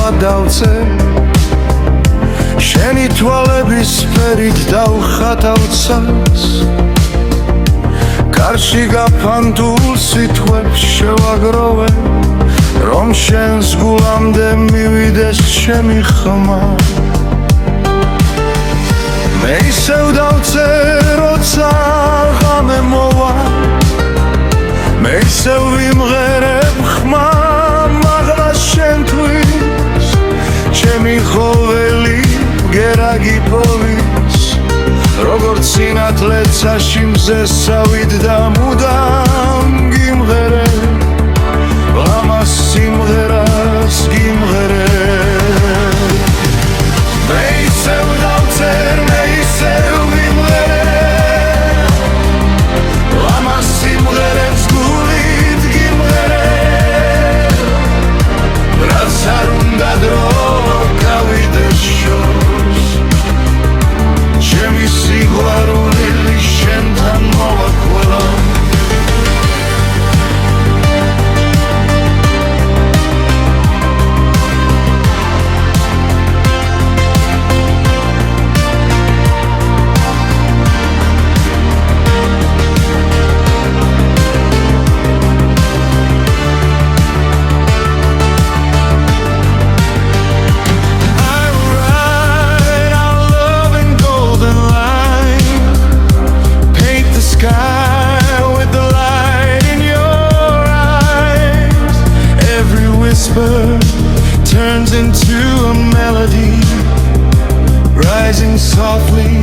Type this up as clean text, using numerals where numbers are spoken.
ყოლა დავწე შენი თვალების ფერით დავხატავ ცალს კარში გაფანტულ სიტყვებს შევაგროვე რომ შენს გულამდე მივიდეს ჩემი ხმა მე ისევ დავწე როცა ღამე მოვა მე ისევ ვიმღერებ ხმა მაღლა შენთვის ჩემი ხოველი გერაგი პოვის როგორც სინათლე ცაში მზესავით და მუდამ გიმღერებ ლამას სიმღერას გიმღერებ მე ისევ დავწერ მე ისევ ვიმღერებ ლამას სიმღერებს გულით გიმღერებ რაც არ უნდა დრო გავიდეს შორს ჩემი სიყვარული შენთან მოვაკვალა turns into a melody rising softly